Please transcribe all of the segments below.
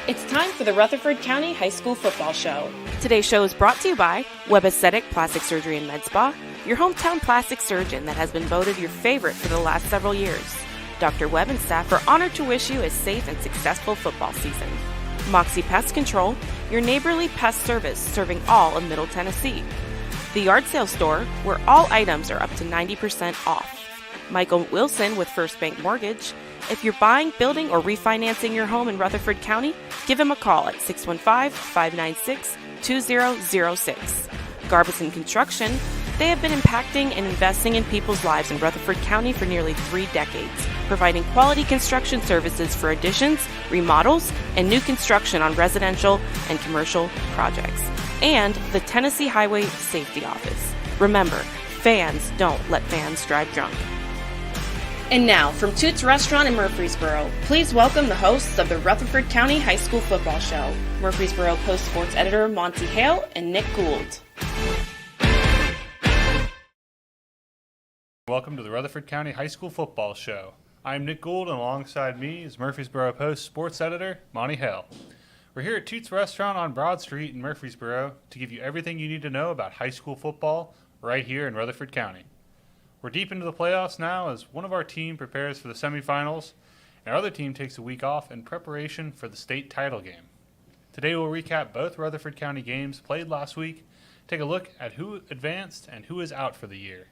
It's time for the Rutherford County High School Football Show. Today's show is brought to you by Webb Plastic Surgery and Med Spa, your hometown plastic surgeon that has been voted your favorite for the last several years. Dr. Webb and staff are honored to wish you a safe and successful football season. Moxie Pest Control, your neighborly pest service serving all of Middle Tennessee. The Yard Sale Store, where all items are up to 90% off. Michael Wilson with First Bank Mortgage. If you're buying, building, or refinancing your home in Rutherford County, give him a call at 615-596-2006. Garbison Construction, they have been impacting and investing in people's lives in Rutherford County for nearly 3 decades, providing quality construction services for additions, remodels, and new construction on residential and commercial projects. And the Tennessee Highway Safety Office. Remember, fans don't let fans drive drunk. And now, from Toots Restaurant in Murfreesboro, please welcome the hosts of the Rutherford County High School Football Show, Murfreesboro Post Sports Editor Monty Hale and Nick Gould. Welcome to the Rutherford County High School Football Show. I'm Nick Gould, and alongside me is Murfreesboro Post Sports Editor Monty Hale. We're here at Toots Restaurant on Broad Street in Murfreesboro to give you everything you need to know about high school football right here in Rutherford County. We're deep into the playoffs now as one of our team prepares for the semifinals, and our other team takes a week off in preparation for the state title game. Today we'll recap both Rutherford County games played last week, take a look at who advanced and who is out for the year.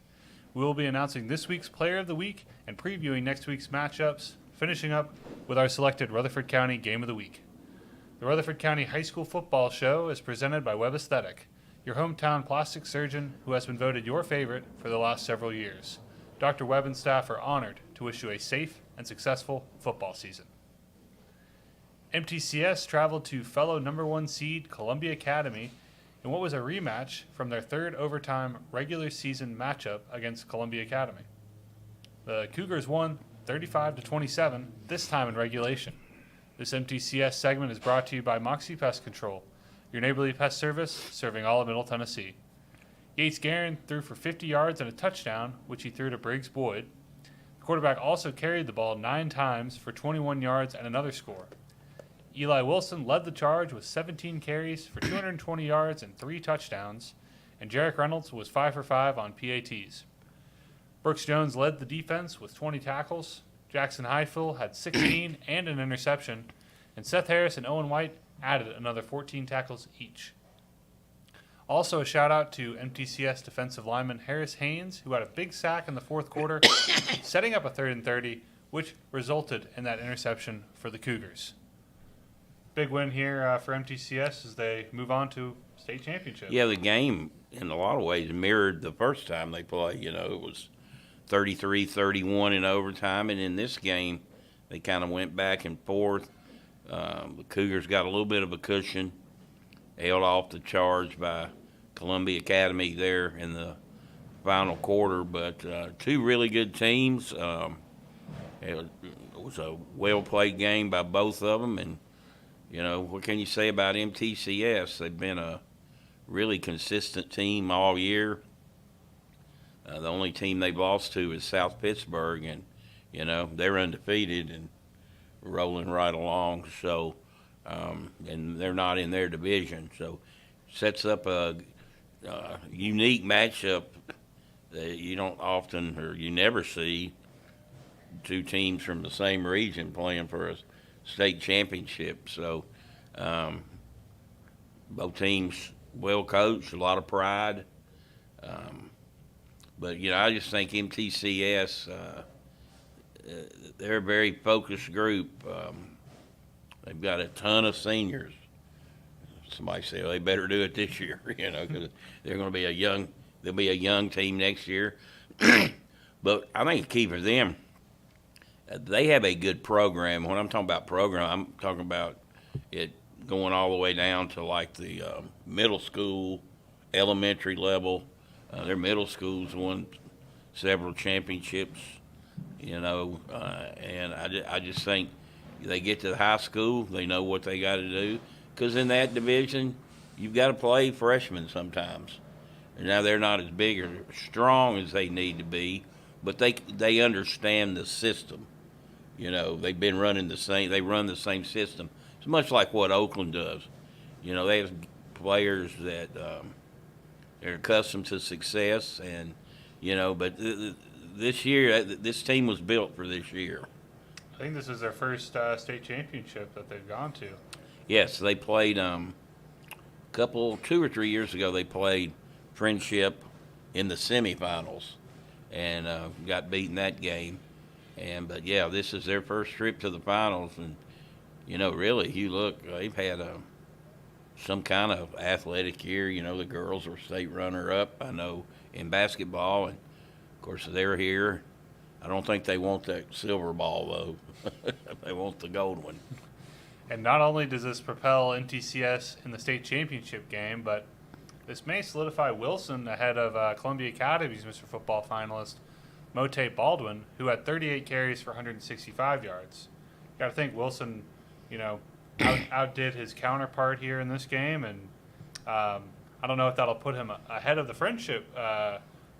We will be announcing this week's Player of the Week and previewing next week's matchups, finishing up with our selected Rutherford County Game of the Week. The Rutherford County High School Football Show is presented by Webb Aesthetic, your hometown plastic surgeon who has been voted your favorite for the last several years. Dr. Webb and staff are honored to wish you a safe and successful football season. MTCS traveled to fellow number 1 seed Columbia Academy in what was a rematch from their third overtime regular season matchup against Columbia Academy. The Cougars won 35-27, this time in regulation. This MTCS segment is brought to you by Moxie Pest Control, your neighborly pest service serving all of Middle Tennessee. Yates Guerin threw for 50 yards and a touchdown, which he threw to Briggs Boyd. The quarterback also carried the ball 9 times for 21 yards and another score. Eli Wilson led the charge with 17 carries for 220 yards and 3 touchdowns, and Jarek Reynolds was 5 for 5 on PATs. Brooks Jones led the defense with 20 tackles. Jackson Highfill had 16 and an interception, and Seth Harris and Owen White added another 14 tackles each. Also a shout out to MTCS defensive lineman Harris Haynes, who had a big sack in the fourth quarter, setting up a 3rd and 30, which resulted in that interception for the Cougars. Big win here for MTCS as they move on to state championship. Yeah, the game in a lot of ways mirrored the first time they played. You know, it was 33-31 in overtime, and in this game they kind of went back and forth. The Cougars got a little bit of a cushion, held off the charge by Columbia Academy there in the final quarter, but 2 really good teams. It was a well-played game by both of them, and, you know, what can you say about MTCS? They've been a really consistent team all year. The only team they've lost to is South Pittsburgh, and, you know, they're undefeated and rolling right along. So, and they're not in their division. So, sets up a unique matchup that you don't often or you never see 2 teams from the same region playing for a state championship. So, both teams well coached, a lot of pride. But, you know, I just think MTCS, they're a very focused group. They've got a ton of seniors. Somebody say, well, they better do it this year, you know, because they're going to be they'll be a young team next year. But I think the key for them, they have a good program. When I'm talking about program, I'm talking about it going all the way down to like the middle school, elementary level. Their middle schools won several championships, you know, and I just think they get to the high school, they know what they got to do. Because in that division, you've got to play freshmen sometimes. And now they're not as big or strong as they need to be, but they understand the system. You know, they've been running they run the same system it's much like what Oakland does. You know, they have players that they're accustomed to success, and you know, but this year, this team was built for this year. I think this is their first state championship that they've gone to. Yes, they played 2 or 3 years ago. They played Friendship in the semifinals, and got beaten that game. But yeah, this is their first trip to the finals, and you know, really, you look, they've had some kind of athletic year. You know, the girls were state runner-up, I know, in basketball, and of course they're here. I don't think they want that silver ball though. They want the gold one. And not only does this propel MTCS in the state championship game, but this may solidify Wilson ahead of Columbia Academy's Mr. Football finalist, Mote Baldwin, who had 38 carries for 165 yards. You got to think Wilson, you know, outdid his counterpart here in this game, and I don't know if that'll put him ahead of the Friendship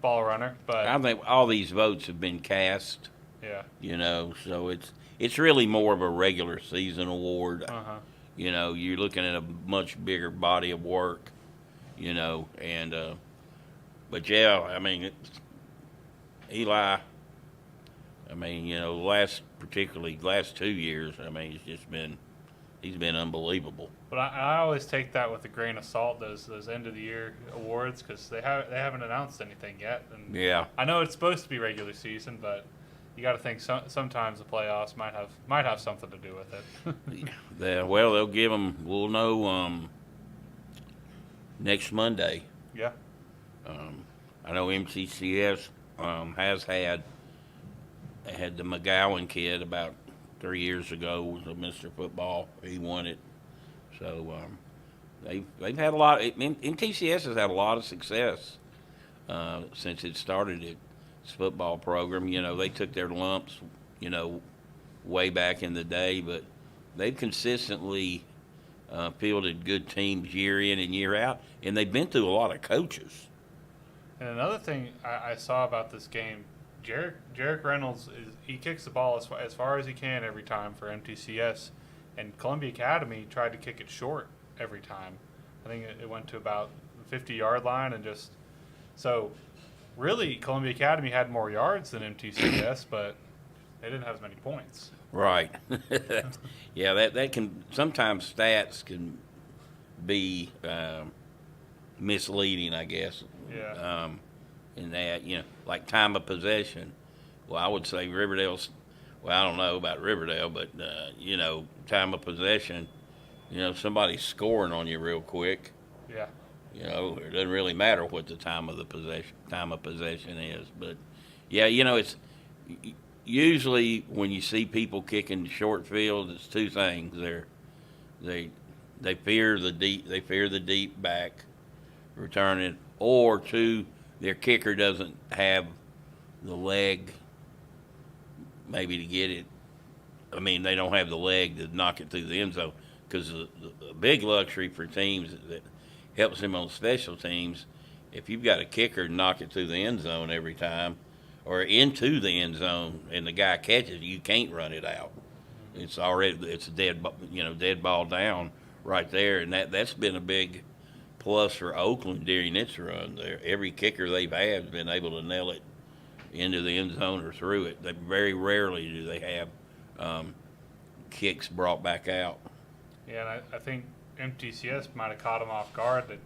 ball runner, but I think all these votes have been cast. yeah, You know, so it's really more of a regular season award. You know, you're looking at a much bigger body of work. You know, and but yeah, I mean, Eli. I mean, you know, particularly last 2 years. I mean, he's been unbelievable. but I always take that with a grain of salt. Those end of the year awards, because they haven't announced anything yet. And Yeah. I know it's supposed to be regular season, but you got to think sometimes the playoffs might have something to do with it. Well, they'll give them. We'll know next Monday. Yeah. I know MTCS has had the McGowan kid about 3 years ago, was a Mr. Football. He won it. So they've had a lot. MTCS has had a lot of success since it started its football program. You know, they took their lumps, you know, way back in the day, but they've consistently fielded good teams year in and year out, and they've been through a lot of coaches. And another thing I saw about this game, Jarek Reynolds he kicks the ball as far as he can every time for MTCS, and Columbia Academy tried to kick it short every time. I think it went to about the 50-yard line, and just so really Columbia Academy had more yards than MTCS, but they didn't have as many points. Right. Yeah, that can sometimes stats can be misleading, I guess. Yeah. In that, you know, like time of possession. Well, I would say Riverdale's. Well, I don't know about Riverdale, but you know, time of possession. You know, somebody's scoring on you real quick. Yeah. You know, it doesn't really matter what the time of possession is. But yeah, you know, it's usually when you see people kicking short field, it's two things. They fear the deep back returning, or two, their kicker doesn't have the leg maybe to get it. I mean, they don't have the leg to knock it through the end zone, because the big luxury for teams that helps them on special teams, if you've got a kicker knock it through the end zone every time or into the end zone and the guy catches, you can't run it out. It's a dead ball down right there, and that's been a big plus for Oakland during its run. Every kicker they've had has been able to nail it into the end zone or through it. They very rarely do they have kicks brought back out. Yeah, and I think MTCS might have caught them off guard. That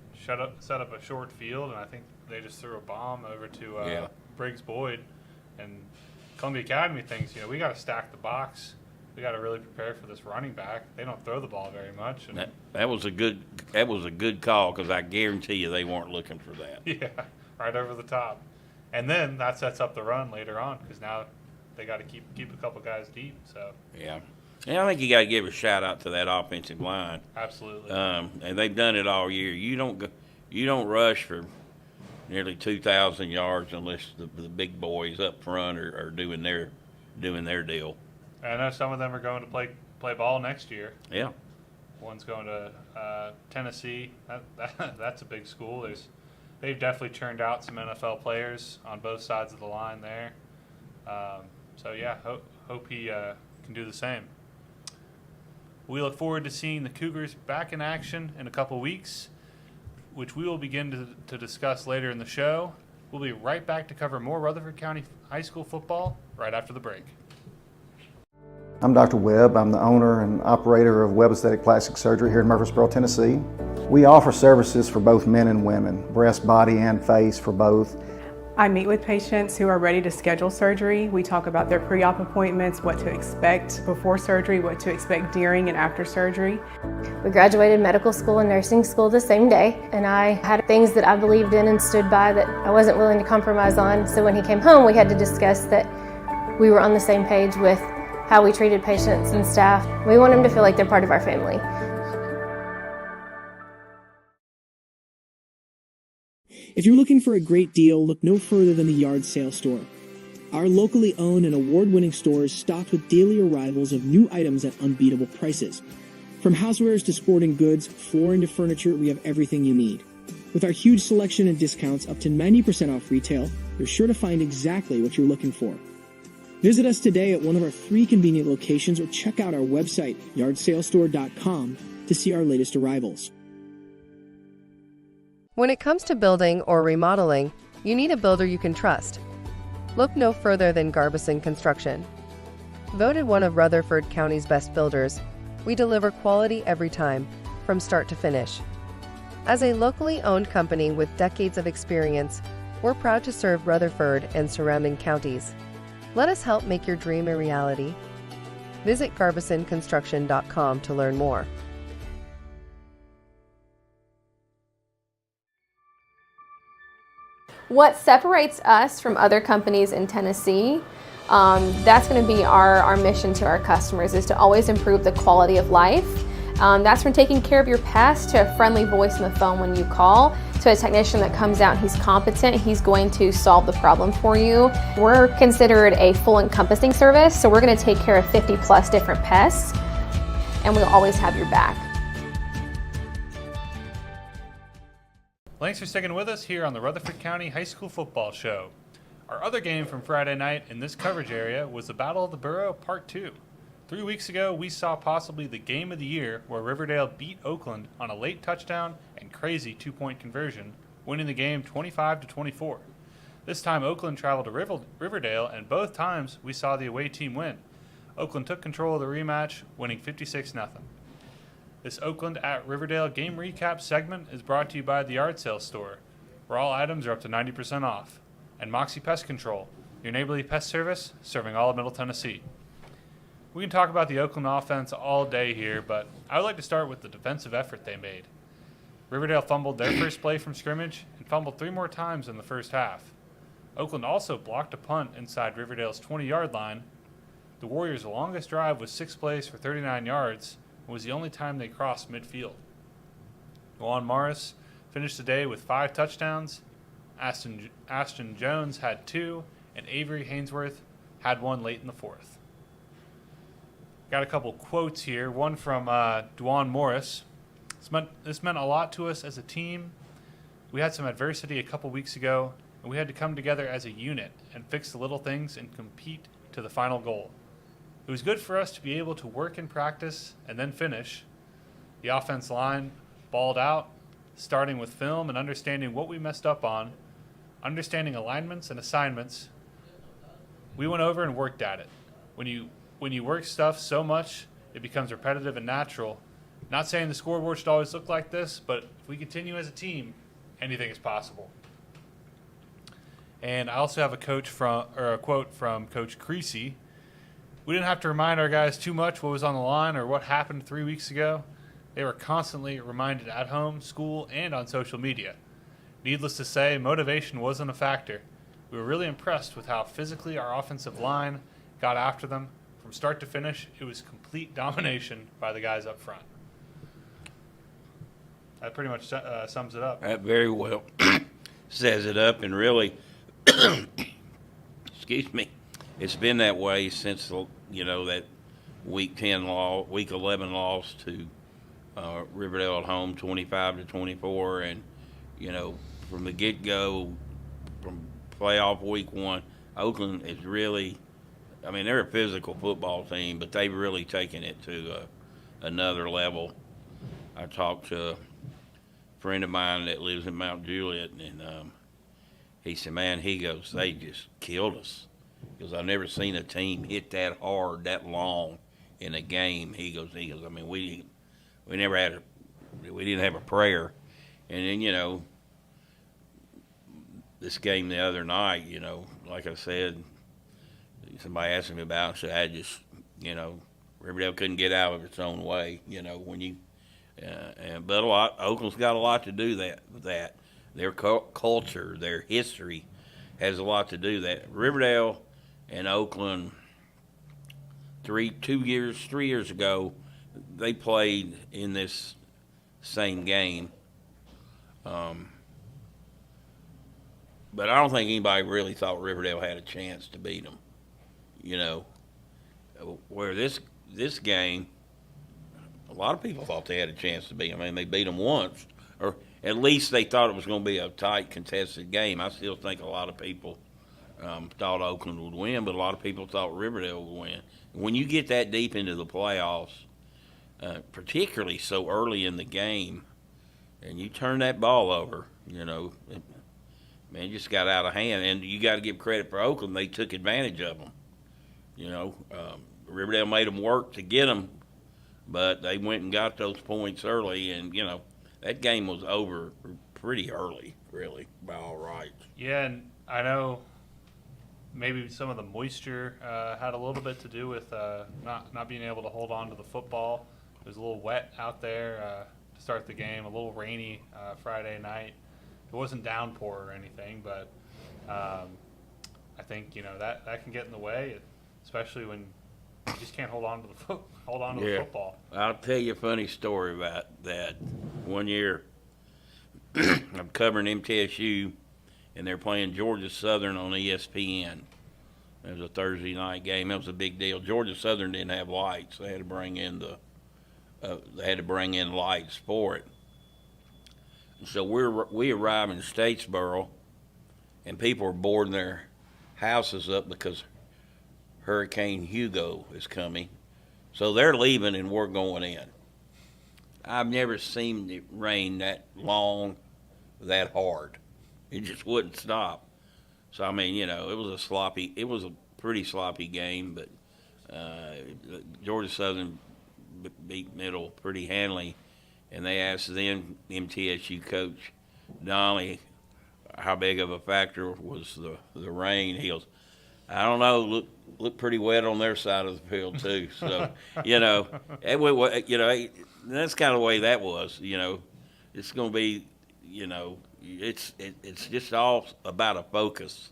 set up a short field, and I think they just threw a bomb over to Briggs Boyd. And Columbia Academy thinks, you know, we got to stack the box. We got to really prepare for this running back. They don't throw the ball very much. And That was a good call, because I guarantee you they weren't looking for that. yeah, right over the top. And then that sets up the run later on, because now they got to keep a couple guys deep. So Yeah. And I think you got to give a shout out to that offensive line. absolutely. And they've done it all year. You don't rush for nearly 2,000 yards unless the big boys up front are doing their deal. I know some of them are going to play ball next year. Yeah. One's going to Tennessee. That's a big school. They've definitely churned out some NFL players on both sides of the line there. So yeah, hope he can do the same. We look forward to seeing the Cougars back in action in a couple weeks, which we will begin to discuss later in the show. We'll be right back to cover more Rutherford County High School football right after the break. I'm Dr. Webb. I'm the owner and operator of Webb Aesthetic Plastic Surgery here in Murfreesboro, Tennessee. We offer services for both men and women, breast, body, and face for both. I meet with patients who are ready to schedule surgery. We talk about their pre-op appointments, what to expect before surgery, what to expect during and after surgery. We graduated medical school and nursing school the same day, and I had things that I believed in and stood by that I wasn't willing to compromise on. So when he came home, we had to discuss that we were on the same page with how we treated patients and staff. We want them to feel like they're part of our family. If you're looking for a great deal, look no further than the Yard Sale Store. Our locally owned and award-winning store is stocked with daily arrivals of new items at unbeatable prices. From housewares to sporting goods, flooring to furniture, we have everything you need. With our huge selection and discounts up to 90% off retail, you're sure to find exactly what you're looking for. Visit us today at one of our 3 convenient locations or check out our website, yardsalestore.com, to see our latest arrivals. When it comes to building or remodeling, you need a builder you can trust. Look no further than Garbison Construction. Voted one of Rutherford County's best builders, we deliver quality every time, from start to finish. As a locally owned company with decades of experience, we're proud to serve Rutherford and surrounding counties. Let us help make your dream a reality. Visit garbisonconstruction.com to learn more. What separates us from other companies in Tennessee, that's going to be our mission to our customers, is to always improve the quality of life. That's from taking care of your pest to a friendly voice on the phone when you call, to a technician that comes out and he's competent, he's going to solve the problem for you. We're considered a full encompassing service, so we're going to take care of 50 plus different pests, and we'll always have your back. Thanks for sticking with us here on the Rutherford County High School Football Show. Our other game from Friday night in this coverage area was the Battle of the Borough Part 2. 3 weeks ago, we saw possibly the game of the year where Riverdale beat Oakland on a late touchdown and crazy 2-point conversion, winning the game 25-24. This time, Oakland traveled to Riverdale, and both times we saw the away team win. Oakland took control of the rematch, winning 56-0. This Oakland at Riverdale game recap segment is brought to you by the Yard Sale Store, where all items are up to 90% off, and Moxie Pest Control, your neighborly pest service serving all of Middle Tennessee. We can talk about the Oakland offense all day here, but I would like to start with the defensive effort they made. Riverdale fumbled their first play from scrimmage and fumbled 3 more times in the first half. Oakland also blocked a punt inside Riverdale's 20-yard line. The Warriors' longest drive was 6 plays for 39 yards, was the only time they crossed midfield. Juwan Morris finished the day with 5 touchdowns. Ashton Jones had 2, and Avery Hainsworth had 1 late in the 4th. Got a couple quotes here. One from Juwan Morris. This meant a lot to us as a team. We had some adversity a couple weeks ago, and we had to come together as a unit and fix the little things and compete to the final goal. It was good for us to be able to work in practice and then finish. The offense line balled out, starting with film and understanding what we messed up on, understanding alignments and assignments. We went over and worked at it. When you work stuff so much, it becomes repetitive and natural. Not saying the scoreboard should always look like this, but if we continue as a team, anything is possible. And I also have a quote from Coach Creasy. We didn't have to remind our guys too much what was on the line or what happened 3 weeks ago. They were constantly reminded at home, school, and on social media. Needless to say, motivation wasn't a factor. We were really impressed with how physically our offensive line got after them. From start to finish, it was complete domination by the guys up front. That pretty much sums it up. That very well says it up, and really, excuse me, it's been that way since that week 11 loss to Riverdale at home, 25-24, and from the get-go, from playoff week 1, Oakland is really, they're a physical football team, but they've really taken it to another level. I talked to a friend of mine that lives in Mount Juliet, and he said, man, he goes, they just killed us. Because I've never seen a team hit that hard, that long in a game. He goes, I mean, we never had we didn't have a prayer. And then, you know, this game the other night, you know, like I said, somebody asked me about it, so I just, you know, Riverdale couldn't get out of its own way, you know, when you, but Oakland's got a lot to do with that. Their culture, their history has a lot to do with that. Riverdale and Oakland, 3 years ago, they played in this same game. But I don't think anybody really thought Riverdale had a chance to beat them. You know, where this game, a lot of people thought they had a chance to beat them. I mean, they beat them once, or at least they thought it was going to be a tight, contested game. I still think a lot of people thought Oakland would win, but a lot of people thought Riverdale would win. When you get that deep into the playoffs, particularly so early in the game, and you turn that ball over, you know, it just got out of hand. And you got to give credit for Oakland. They took advantage of them. You know, Riverdale made them work to get them, but they went and got those points early. And, you know, that game was over pretty early, really, by all rights. Yeah, and I know maybe some of the moisture had a little bit to do with not being able to hold on to the football. It was a little wet out there to start the game, a little rainy Friday night. It wasn't downpour or anything, but I think, you know, that can get in the way, especially when you just can't hold on to the football. I'll tell you a funny story about that. One year, I'm covering MTSU, and they're playing Georgia Southern on ESPN. It was a Thursday night game. It was a big deal. Georgia Southern didn't have lights. They had to bring in lights for it. So we arrive in Statesboro, and people are boarding their houses up because Hurricane Hugo is coming. So they're leaving and we're going in. I've never seen it rain that long, that hard. It just wouldn't stop. So, I mean, you know, it was a pretty sloppy game, but Georgia Southern beat Middle pretty handily. And they asked then MTSU coach Donnelly how big of a factor was the rain. He goes, I don't know, looked pretty wet on their side of the field too. So, you know, that's kind of the way that was. You know, it's going to be, you know, it's just all about a focus.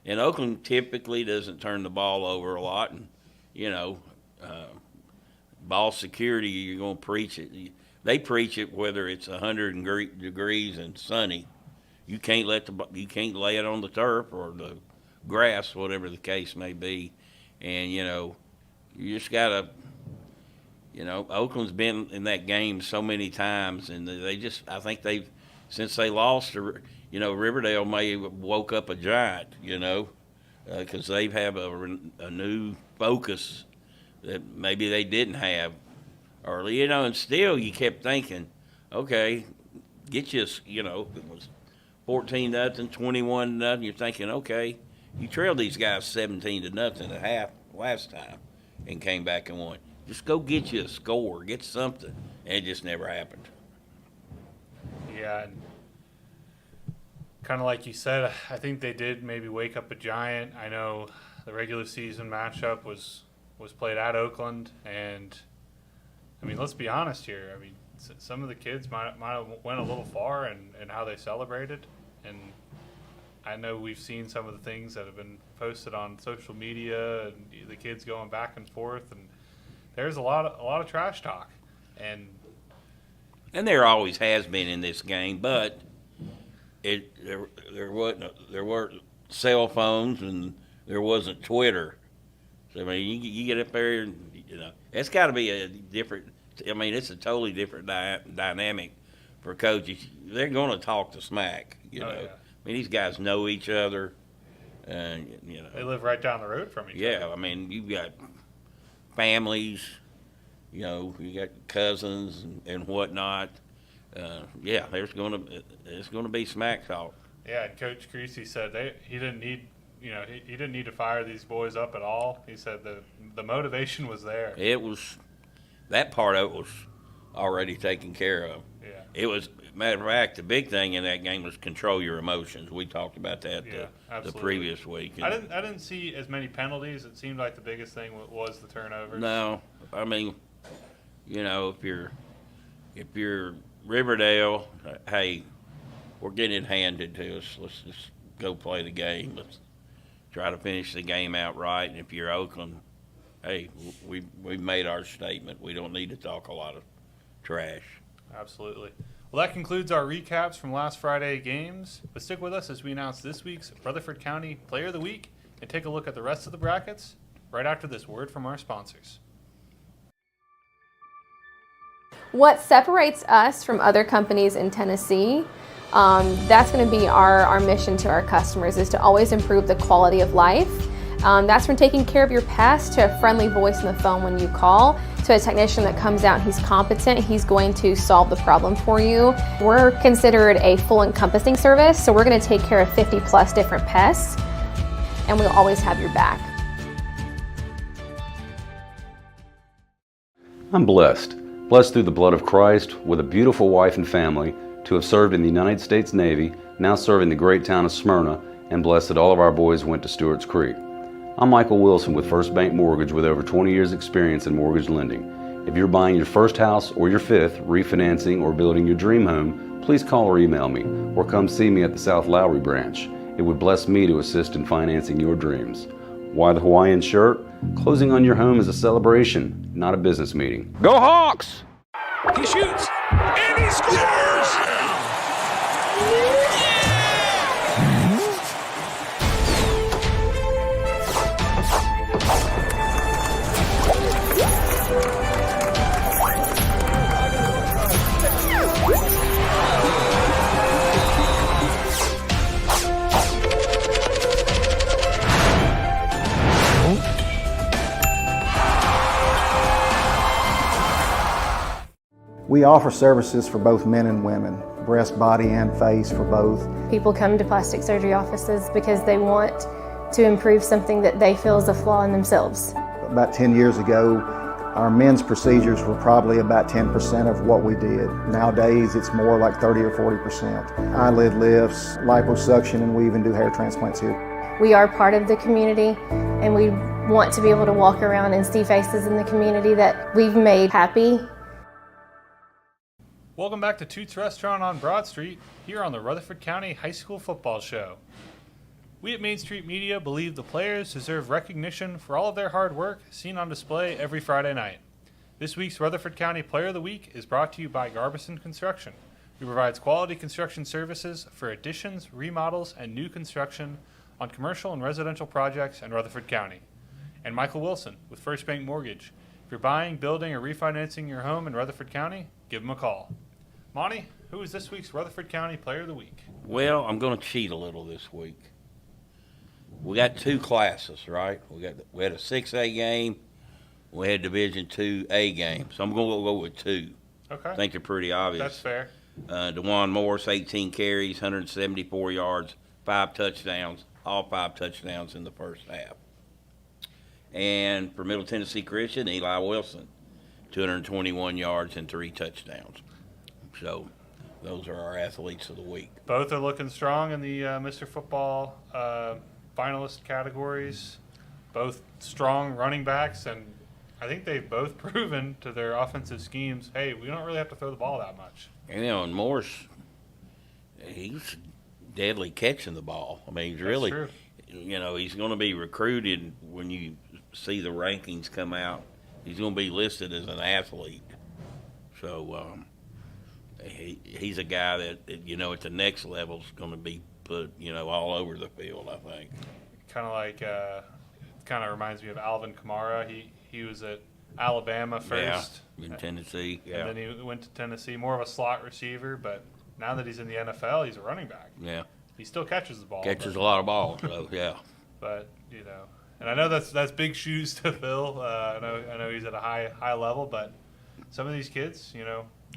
And Oakland typically doesn't turn the ball over a lot, and you know, ball security, you're going to preach it. They preach it whether it's 100 degrees and sunny. You can't lay it on the turf or the grass, whatever the case may be. And, you know, you just got to, you know, Oakland's been in that game so many times, and I think since they lost, you know, Riverdale may have woke up a giant, you know, because they have a new focus that maybe they didn't have early, you know, and still you kept thinking, okay, get you, you know, it was 14-0, 21-0. You're thinking, okay, you trailed these guys 17-0 at half last time and came back and won. Just go get you a score, get something, and it just never happened. Yeah, and kind of like you said, I think they did maybe wake up a giant. I know the regular season matchup was played at Oakland, and I mean, let's be honest here. I mean, some of the kids might have went a little far in how they celebrated, and I know we've seen some of the things that have been posted on social media, and the kids going back and forth, and there's a lot of trash talk, and there always has been in this game, but there weren't cell phones and there wasn't Twitter. So I mean, you get up there, and you know, it's got to be a different. I mean, it's a totally different dynamic for coaches. They're going to talk the smack. You know, yeah. I mean, these guys know each other, and you know they live right down the road from each other. Yeah, I mean, you've got families, You know, you got cousins and whatnot. Yeah, it's going to be smack talk. Yeah, and Coach Creasy said he didn't need, he didn't need to fire these boys up at all. He said the motivation was there. It was, that part of it was already taken care of. Yeah. It was, matter of fact, the big thing in that game was control your emotions. We talked about that the previous week. I didn't see as many penalties. It seemed like the biggest thing was the turnovers. No, I mean, if you're Riverdale, hey, we're getting it handed to us. Let's just go play the game. Let's try to finish the game out right. And if you're Oakland, hey, we've made our statement. We don't need to talk a lot of trash. Absolutely. Well, that concludes our recaps from last Friday games. But stick with us as we announce this week's Rutherford County Player of the Week and take a look at the rest of the brackets right after this word from our sponsors. What separates us from other companies in Tennessee, that's going to be our mission to our customers, is to always improve the quality of life. That's from taking care of your pest to a friendly voice on the phone when you call, to a technician that comes out and he's competent, he's going to solve the problem for you. We're considered a full encompassing service, so we're going to take care of 50 plus different pests, and we'll always have your back. I'm blessed through the blood of Christ, with a beautiful wife and family, to have served in the United States Navy, now serving the great town of Smyrna, and blessed that all of our boys went to Stewart's Creek. I'm Michael Wilson with First Bank Mortgage, with over 20 years experience in mortgage lending. If you're buying your first house or your fifth, refinancing, or building your dream home, please call or email me, or come see me at the South Lowry branch. It would bless me to assist in financing your dreams. Why the Hawaiian shirt? Closing on your home is a celebration, not a business meeting. Go Hawks! He shoots, and he scores! We offer services for both men and women, breast, body, and face for both. People come to plastic surgery offices because they want to improve something that they feel is a flaw in themselves. About 10 years ago, our men's procedures were probably about 10% of what we did. Nowadays, it's more like 30 or 40%. Eyelid lifts, liposuction, and we even do hair transplants here. We are part of the community, and we want to be able to walk around and see faces in the community that we've made happy. Welcome back to Toots Restaurant on Broad Street, here on the Rutherford County High School Football Show. We at Main Street Media believe the players deserve recognition for all of their hard work seen on display every Friday night. This week's Rutherford County Player of the Week is brought to you by Garbison Construction, who provides quality construction services for additions, remodels, and new construction on commercial and residential projects in Rutherford County. And Michael Wilson with First Bank Mortgage. If you're buying, building, or refinancing your home in Rutherford County, give them a call. Monty, who is this week's Rutherford County Player of the Week? Well, I'm going to cheat a little this week. We got two classes, right? We had a 6A game. We had Division 2A game. So I'm going to go with two. Okay. I think they're pretty obvious. That's fair. DeJuan Morris, 18 carries, 174 yards, 5 touchdowns, all 5 touchdowns in the first half. And for Middle Tennessee Christian, Eli Wilson, 221 yards and 3 touchdowns. So those are our athletes of the week. Both are looking strong in the Mr. Football finalist categories. Both strong running backs, and I think they've both proven to their offensive schemes, hey, we don't really have to throw the ball that much. And Morris, he's deadly catching the ball. I mean, he's really, true. He's going to be recruited when you see the rankings come out. He's going to be listed as an athlete. So, he's a guy that, at the next level is going to be put, all over the field, I think. Kind of reminds me of Alvin Kamara. He was at Alabama first. Yeah, in Tennessee, yeah. And then he went to Tennessee, more of a slot receiver, but now that he's in the NFL, he's a running back. Yeah. He still catches the ball. Catches a lot of balls, so, yeah. But, And I know that's big shoes to fill. I know he's at a high level, but some of these kids,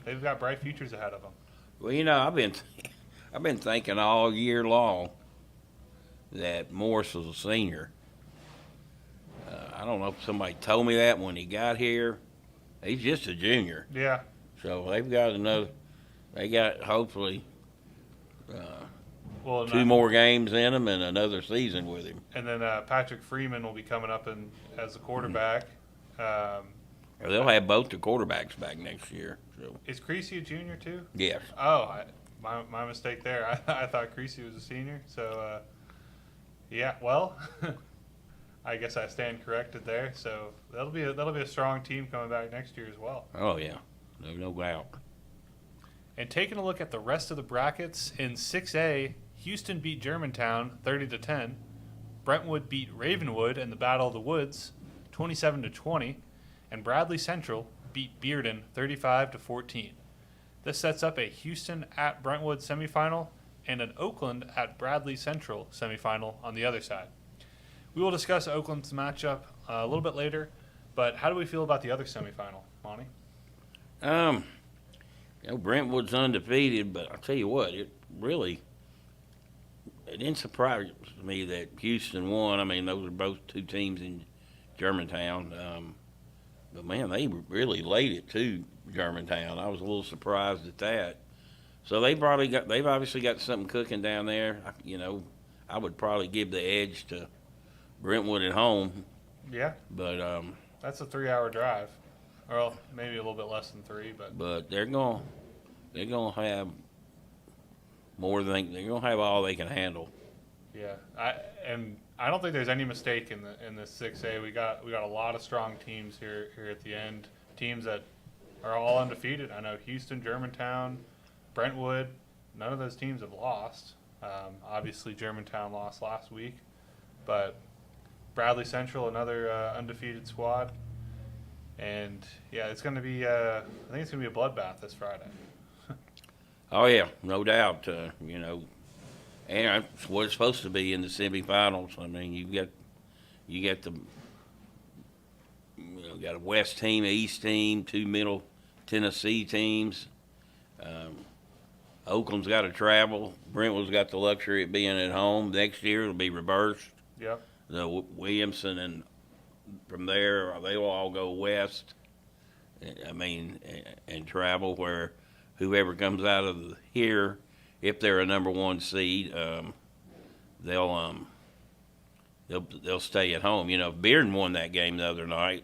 they've got bright futures ahead of them. Well, I've been thinking all year long that Morris was a senior. I don't know if somebody told me that when he got here. He's just a junior. Yeah. So they got hopefully two more games in him and another season with him. And then Patrick Freeman will be coming up as a quarterback. They'll have both the quarterbacks back next year. So. Is Creasy a junior too? Yes. Oh, my mistake there. I thought Creasy was a senior. So, yeah, well, I guess I stand corrected there. So that'll be a strong team coming back next year as well. Oh yeah, no doubt. And taking a look at the rest of the brackets in 6A, Houston beat Germantown 30-10. Brentwood beat Ravenwood in the Battle of the Woods 27-20, and Bradley Central beat Bearden 35-14. This sets up a Houston at Brentwood semifinal and an Oakland at Bradley Central semifinal on the other side. We will discuss Oakland's matchup a little bit later, but how do we feel about the other semifinal, Monty? Brentwood's undefeated, but I'll tell you what, it didn't surprise me that Houston won. I mean, those are both two teams in Germantown. But man, they really laid it to Germantown. I was a little surprised at that. So they've obviously got something cooking down there. I would probably give the edge to Brentwood at home. Yeah. But that's a 3-hour drive. Well, maybe a little bit less than 3, but they're gonna have more than they're gonna have all they can handle. Yeah, I don't think there's any mistake in this 6A. We got a lot of strong teams here at the end. Teams that are all undefeated. I know Houston, Germantown, Brentwood. None of those teams have lost. Obviously, Germantown lost last week, but Bradley Central, another undefeated squad. And yeah, it's going to be. I think it's going to be a bloodbath this Friday. Oh yeah, no doubt. And it's what it's supposed to be in the semifinals. I mean, you got a West team, East team, two Middle Tennessee teams. Oakland's got to travel. Brentwood's got the luxury of being at home. Next year it'll be reversed. Yep. The Williamson and from there they will all go west. I mean, and travel where whoever comes out of here, if they're a number one seed, they'll stay at home. If Bearden won that game the other night,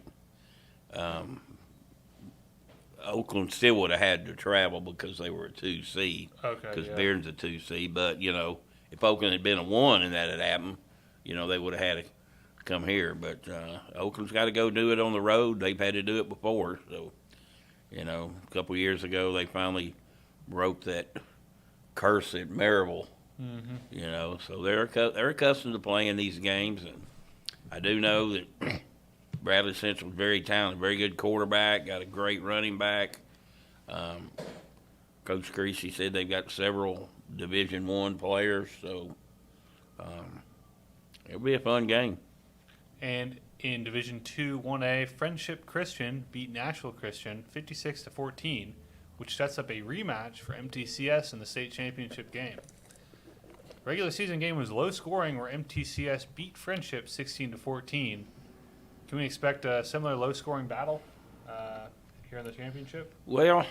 Oakland still would have had to travel because they were a 2 seed. Okay. Because yeah. Bearden's a 2 seed, but if Oakland had been a 1 and that had happened, they would have had to come here. But Oakland's got to go do it on the road. They've had to do it before, so a couple of years ago they finally broke that curse at Maryville. Mm-hmm. So they're accustomed to playing these games, and I do know that Bradley Central's very talented, very good quarterback, got a great running back. Coach Creasy said they've got several Division I players, so it'll be a fun game. And in Division II 1A, Friendship Christian beat Nashville Christian 56-14, which sets up a rematch for MTCS in the state championship game. Regular season game was low scoring, where MTCS beat Friendship 16-14. Can we expect a similar low scoring battle here in the championship? Well,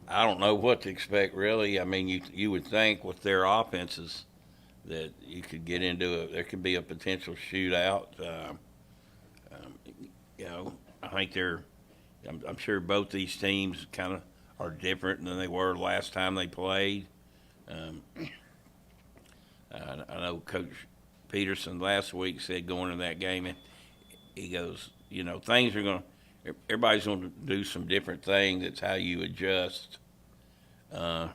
I don't know what to expect really. I mean, you would think with their offenses that you could get into there could be a potential shootout. I think I'm sure both these teams kind of are different than they were last time they played. I know Coach Peterson last week said going into that game, he goes, everybody's going to do some different things. It's how you adjust to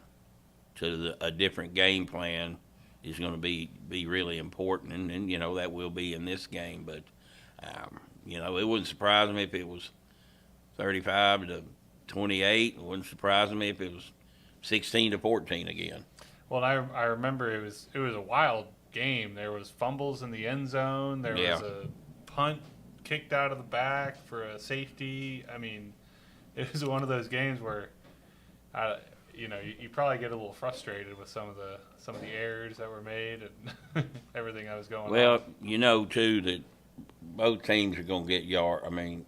a different game plan is going to be really important, and that will be in this game. But it wouldn't surprise me if it was 35-28. It wouldn't surprise me if it was 16-14 again. Well, I remember it was a wild game. There was fumbles in the end zone. There was a punt kicked out of the back for a safety. I mean, it was one of those games where, you probably get a little frustrated with some of the errors that were made and everything that was going on. Well, too, that both teams are going to get yard. I mean,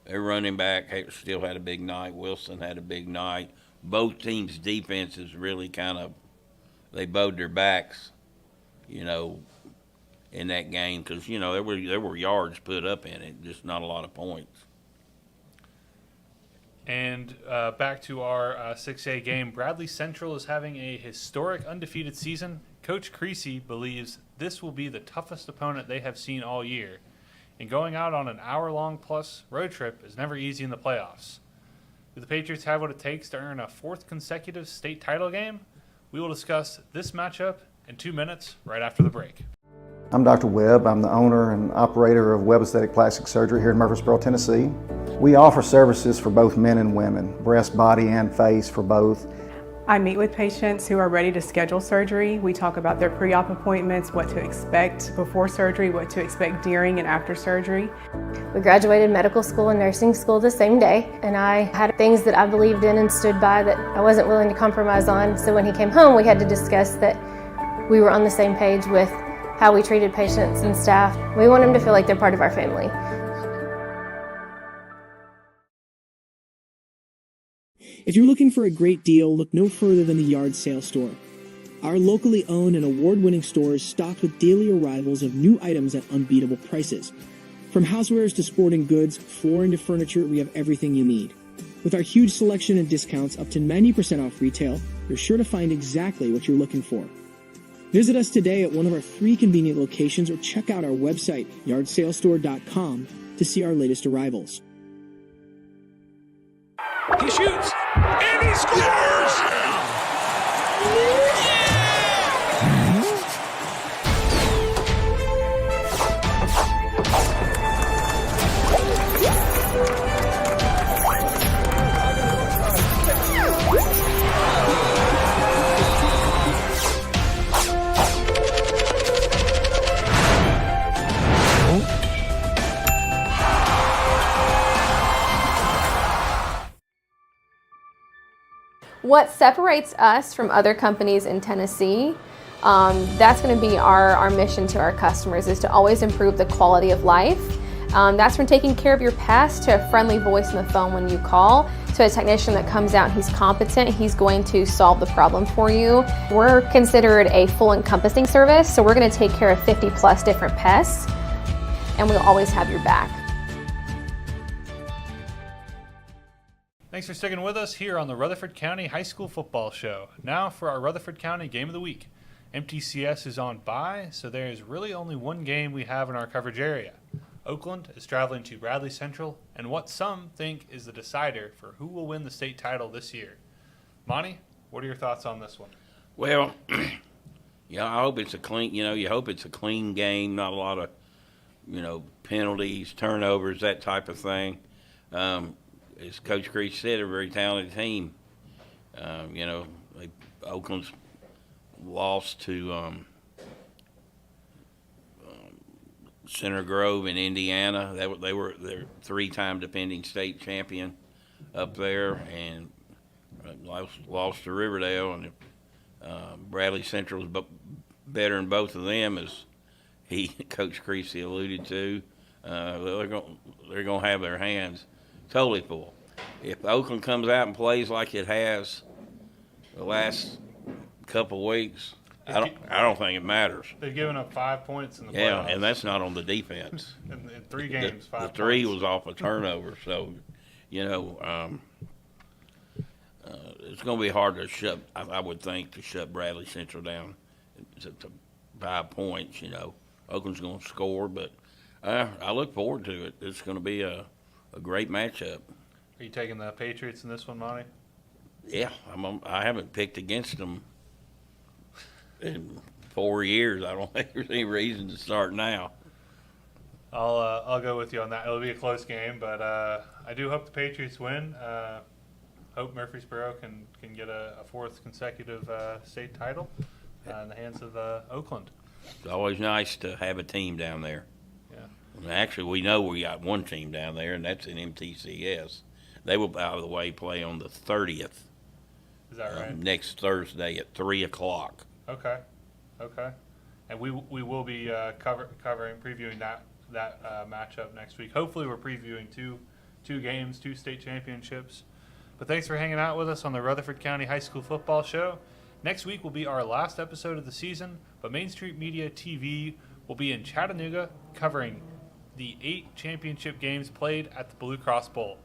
their running back still had a big night. Wilson had a big night. Both teams' defenses really they bowed their backs, in that game because, there were yards put up in it, just not a lot of points. And back to our 6A game, Bradley Central is having a historic undefeated season. Coach Creasy believes this will be the toughest opponent they have seen all year. And going out on an hour-long plus road trip is never easy in the playoffs. Do the Patriots have what it takes to earn a fourth consecutive state title game? We will discuss this matchup in 2 minutes right after the break. I'm Dr. Webb. I'm the owner and operator of Webb Aesthetic Plastic Surgery here in Murfreesboro, Tennessee. We offer services for both men and women, breast, body, and face for both. I meet with patients who are ready to schedule surgery. We talk about their pre-op appointments, what to expect before surgery, what to expect during and after surgery. We graduated medical school and nursing school the same day, and I had things that I believed in and stood by that I wasn't willing to compromise on. So when he came home, we had to discuss that we were on the same page with how we treated patients and staff. We want them to feel like they're part of our family. If you're looking for a great deal, look no further than the Yard Sale Store. Our locally owned and award-winning store is stocked with daily arrivals of new items at unbeatable prices. From housewares to sporting goods, flooring to furniture, we have everything you need. With our huge selection and discounts up to 90% off retail, you're sure to find exactly what you're looking for. Visit us today at one of our 3 convenient locations or check out our website, yardsalestore.com, to see our latest arrivals. He shoots, and he scores! What separates us from other companies in Tennessee, that's going to be our mission to our customers, is to always improve the quality of life. That's from taking care of your past to a friendly voice on the phone when you call, to a technician that comes out and he's competent, he's going to solve the problem for you. We're considered a full encompassing service, so we're going to take care of 50 plus different pests, and we'll always have your back. Thanks for sticking with us here on the Rutherford County High School Football Show. Now for our Rutherford County Game of the Week. MTCS is on bye, so there is really only one game we have in our coverage area. Oakland is traveling to Bradley Central, and what some think is the decider for who will win the state title this year. Monty, what are your thoughts on this one? Well, I hope it's a clean. You hope it's a clean game, not a lot of, penalties, turnovers, that type of thing. As Coach Creech said, a very talented team. Oakland's lost to Center Grove in Indiana. They were their 3-time defending state champion up there, and lost to Riverdale. And Bradley Central is better than both of them, as Coach Creasy alluded to. They're going to have their hands totally full. If Oakland comes out and plays like it has the last couple of weeks, I don't think it matters. They've given up 5 points in the playoffs. Yeah, and that's not on the defense. in 3 games, 5 points. The 3 was off a turnover, so it's going to be hard to shut. I would think, to shut Bradley Central down to 5 points. Oakland's going to score, but I look forward to it. It's going to be a great matchup. Are you taking the Patriots in this one, Monty? Yeah, I haven't picked against them in 4 years. I don't think there's any reason to start now. I'll go with you on that. It'll be a close game, but I do hope the Patriots win. Hope Murfreesboro can get a 4th consecutive state title. in the hands of Oakland. It's always nice to have a team down there. Yeah. Actually, we know we got one team down there, and that's in MTCS. They will, by the way, play on the 30th. Is that right? Next Thursday at 3 o'clock. Okay. And we will be previewing that matchup next week. Hopefully, we're previewing two games, 2 state championships. But thanks for hanging out with us on the Rutherford County High School Football Show. Next week will be our last episode of the season, but Main Street Media TV will be in Chattanooga covering the 8 championship games played at the Blue Cross Bowl.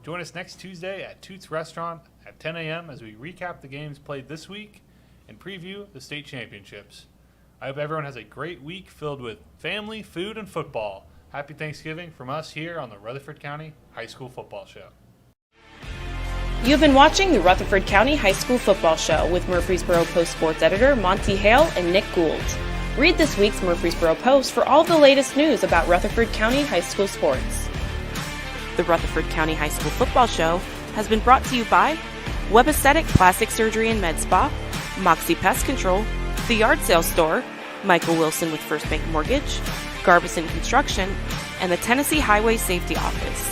Join us next Tuesday at Toots Restaurant at 10 a.m. as we recap the games played this week and preview the state championships. I hope everyone has a great week filled with family, food, and football. Happy Thanksgiving from us here on the Rutherford County High School Football Show. You've been watching the Rutherford County High School Football Show with Murfreesboro Post Sports Editor Monty Hale and Nick Gould. Read this week's Murfreesboro Post for all the latest news about Rutherford County High School sports. The Rutherford County High School Football Show has been brought to you by Webb Aesthetic Plastic Surgery and Med Spa, Moxie Pest Control, The Yard Sale Store, Michael Wilson with First Bank Mortgage, Garbison Construction, and the Tennessee Highway Safety Office.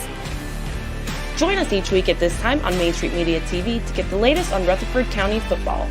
Join us each week at this time on Main Street Media TV to get the latest on Rutherford County football.